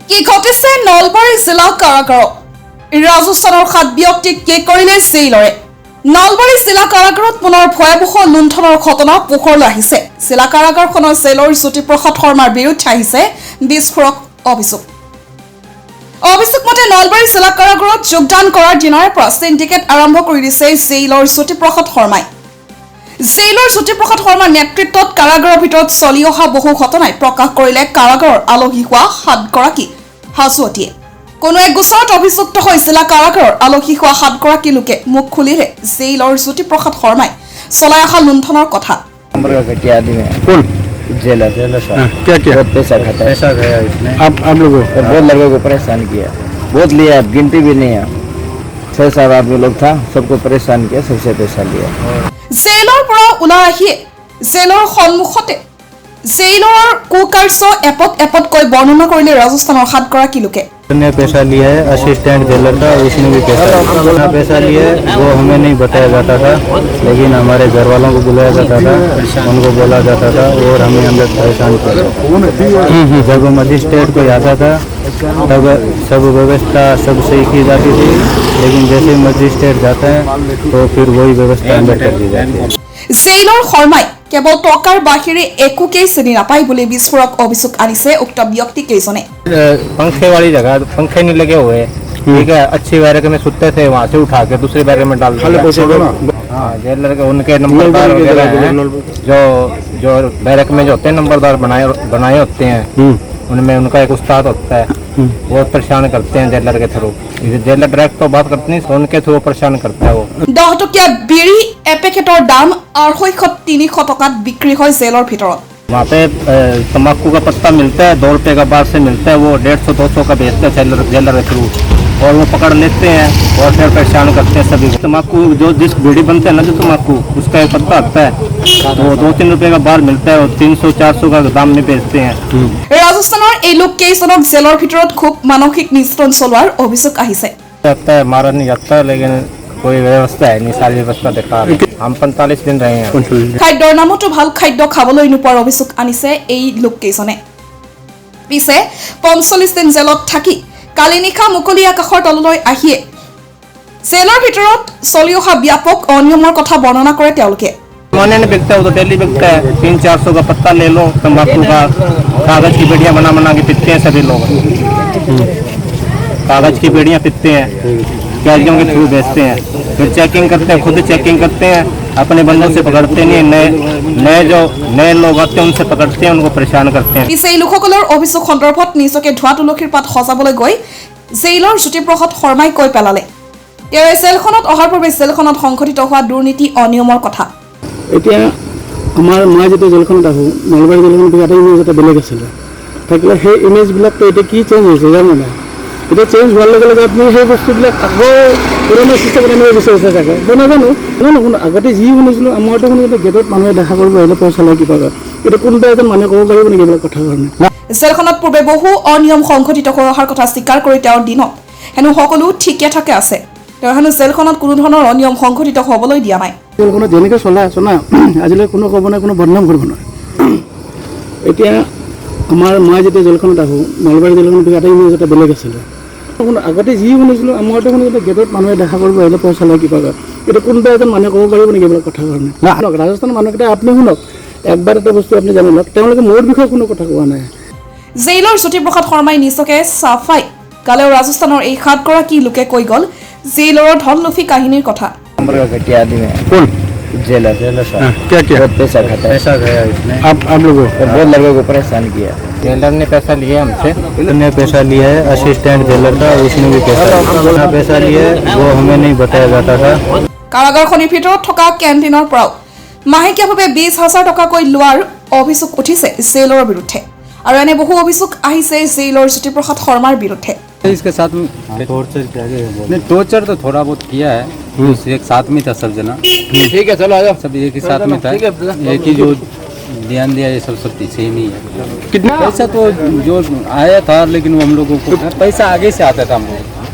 কি ঘটিছে নলবাৰী জিলা কাৰাগাৰত ৰাজস্থানৰ 7 ব্যক্তিক কি কৰিলে জেইলৰে নলবাৰী জিলা কাৰাগাৰত পুনৰ ভয়াৱহ লুণ্ঠনৰ ঘটনা পোহৰলৈ আহিছে জিলা কাৰাগাৰখনৰ জেইলৰ জ্যোতিপ্ৰসাদ শৰ্মাৰ বিৰুদ্ধে আহিছে বিস্ফোৰক অভিযোগ মতে নলবাৰী জিলা কাৰাগাৰত যোগদান কৰাৰ দিনাৰ পৰা সিন্ডিকেট আৰম্ভ কৰি দিছে জেইলৰ জ্যোতিপ্ৰসাদ শৰ্মাই জেইলৰ জ্যোতিপ্ৰসাদ শৰ্মাৰ নেতৃত্বত কাৰাগাৰৰ ভিতৰত চলি অহা বহু ঘটনাই প্ৰকাশ কৰিলে কাৰাগাৰৰ আলহী হোৱা 7 গৰাকী হাজুৱতীয়ে কোনো এক গোচৰত অভিযুক্ত হৈ জিলা কাৰাগাৰৰ আলহী হোৱা 7 গৰাকী লোকে মুখ খুলিলে জেইলৰ জ্যোতিপ্ৰসাদ শৰ্মাই চলাই অহা লুণ্ঠনৰ কথা जेलर क्या क्या बहुत पैसा गया इसने आप लोगों को बहुत लड़कों को परेशान किया बहुत लिया गिनती भी नहीं है 6-7 आदमी लोग था सबको परेशान किया सबसे पैसा लिया जेलर পৰা ওলাই আহি জেলৰ সন্মুখতে জেলৰ কুকাৰ্ছ এপত কৈ বৰ্ণনা কৰিলে ৰাজস্থানৰ 7 গৰাকী লোকে ने पैसा लिया है असिस्टेंट जेलर का उसने भी पैसा लिया है वो हमें नहीं बताया जाता था लेकिन हमारे घर वालों को बुलाया जाता था उनको बोला जाता था और हमें अंदर परेशान किया जब मजिस्ट्रेट को आता था तब सब व्यवस्था सब सही की जाती थी लेकिन जैसे मजिस्ट्रेट जाता है तो फिर वही व्यवस्था अंदर कर दी जाती है জেইলৰ শৰ্মাই কেৱল টকাৰ বাহিৰে একোকেই চিনি নাপায় বুলি বিস্ফোৰক অভিযোগ আনিছে উক্ত ব্যক্তি কেইজনে पंखे वाली जगह पंखे नहीं लगे हुए ठीक है अच्छी बैरक में सुते थे वहाँ से उठा के दूसरे बैरक में डाल हाँ जेलर के उनके नंबरदार वगैरह हैं जो बैरक में जो होते हैं नंबरदार बनाए होते हैं उनमें उनका एक उस्ताद होता है बहुत परेशान करते हैं जेलर के थ्रू जेलर डायरेक्ट तो बात करते नहीं उनके थ्रू परेशान करता है वो 10 টকীয়া বিড়ি এপেকেটৰ দাম 250-300 টকাত বিক্ৰী হয় জেলৰ ভিতৰত वहाँ पे तम्बाकू का पत्ता मिलता है 2 रुपए का बाहर से मिलता है वो 150-200 का बेचते हैं जेलर के थ्रू और वो पकड़ लेते हैं और फिर परेशान करते हैं सभी तम्बाकू जो जिस बीड़ी बनते हैं ना जो तम्बाकू उसका एक पत्ता आता है तो 2-3 रुपए का बाहर मिलता है और 300-400 का दाम में बेचते हैं ৰাজস্থানৰ এই লোক কেইজনক জেলৰ ভিতৰত খুব মানসিক নিয়ন্ত্ৰণ চলোৱাৰ অভিযোগ আহিছে जाता है मारा नहीं जाता लेकिन कोई व्यवस्था है नहीं सारी व्यवस्था बेकार है हम 45 दिन रहे हैं খাদ্যৰ নামতো ভাল খাদ্য খাবলৈ নোপোৱাৰ অভিযোগ আনিছে এই লোক কেইজনে পিছে 45 দিন জেলত থাকি কালি নিশা মুকলি আকাশৰ তললৈ আহিয়ে জেলৰ ভিতৰত চলি অহা ব্যাপক অনিয়মৰ কথা বৰ্ণনা কৰে তেওঁলোকে माने नहीं बिकता है वो तो डेली बिकता है 300-400 का पत्ता ले लो तम्बाकू का कागज की बेड़ियां बना के पीते हैं सभी लोग कागज की बेड़ियां पीते हैं कैदियों के थ्रू बेचते हैं फिर चेकिंग करते हैं खुद चेकिंग करते हैं अपने बंदों से पकड़ते नहीं नए लोग आते हैं उनसे पकड़ते हैं उनको परेशान करते हैं পিছে এই লোকসকলৰ অভিযোগ সন্দৰ্ভত নিজকে ধোৱা তুলসীৰ পাত সজাবলৈ গৈ জেইলৰ জ্যোতিপ্ৰসাদ শৰ্মাই কৈ পেলালে তেওঁ জেলখনত অহাৰ পূৰ্বে জেলখনত সংঘটিত হোৱা দুৰ্নীতি অনিয়মৰ কথা এতিয়া আমাৰ মই যেতিয়া জেলখনত আহোঁ নলবাৰী জেলখনত এটা ইমেজ এটা বেলেগ আছিলে থাকিলে সেই ইমেজবিলাকতো এতিয়া কি চেঞ্জ হৈছে জানো নাই এতিয়া চেঞ্জ হোৱাৰ লগে লগে আপুনি সেই বস্তুবিলাক আকৌ পুৰণা চিষ্টেমত আনিব বিচাৰিছে চাগে মই নাজানো শুনো আগতে যি শুনিছিলোঁ আমাৰতো শুনিছিলোঁ গেটত মানুহে দেখা কৰিব আহিলে পইচা লয় কিবা এতিয়া কোনোবা এজন মানুহে ক'ব পাৰিব নেকি এইবিলাক কথা কাৰণে জেলখনত পূৰ্বে বহু অনিয়ম সংঘটিত হৈ অহাৰ কথা স্বীকাৰ কৰি তেওঁৰ দিনত হেনো সকলো ঠিকে থাকে আছে তেওঁ হেনো জেলখনত কোনো ধৰণৰ অনিয়ম সংঘটিত হ'বলৈ দিয়া নাই জেলখনত যেনেকৈ চলাই আছো না আজিলৈ কোনো ক'ব নাই কোনো বদনাম কৰিব নোৱাৰে এতিয়া আমাৰ মই যেতিয়া জেলখনত আহোঁ নলবাৰী জেলখনত এটা ইমেজ এটা বেলেগ আছিলে আগতে যি শুনিছিলোঁ আমাৰতো শুনিছিলোঁ গেটত মানুহে দেখা কৰিব আহিলে পইচা লয় কিবা এতিয়া কোনোবা এজন মানুহে ক'ব পাৰিব নেকি এইবিলাক কথা কাৰণে শুনক ৰাজস্থানৰ মানুহকেইটা আপুনি শুনক একবাৰ এটা বস্তু আপুনি জানি লওক তেওঁলোকে মোৰ বিষয়ে কোনো কথা কোৱা নাই জেইলৰ জ্যোতিপ্ৰসাদ শৰ্মাই নিজকে চাফাই কালেও ৰাজস্থানৰ এই 7 গৰাকী লোকে কৈ গ'ল জেইলৰ ধন লুফি কাহিনীৰ কথা जेलर क्या क्या बहुत पैसा गया इसने आप लोगों को बहुत लड़कों को परेशान किया जेलर ने पैसा लिया हमसे ने पैसा लिया है असिस्टेंट जेलर का उसने भी पैसा लिया है वो हमें नहीं बताया जाता था কাৰাগাৰখনৰ ভিতৰত থকা কেণ্টিনৰ পৰাও মাহেকীয়াভাৱে 20,000 টকাকৈ লোৱাৰ অভিযোগ উঠিছে জেইলৰ বিৰুদ্ধে আৰু এনে বহু অভিযোগ আহিছে জেইলৰ জ্যোতিপ্ৰসাদ শৰ্মাৰ বিৰুদ্ধে इसके साथ में नहीं टॉर्चर तो थोड़ा बहुत किया है एक साथ में था सब जना ठीक है चलो आ जाओ सब एक ही साथ में था एक ही जो ध्यान दिया ये सब पीछे ही नहीं है कितना पैसा तो जो आया था लेकिन वो हम लोगों को पैसा आगे से आता था हम लोग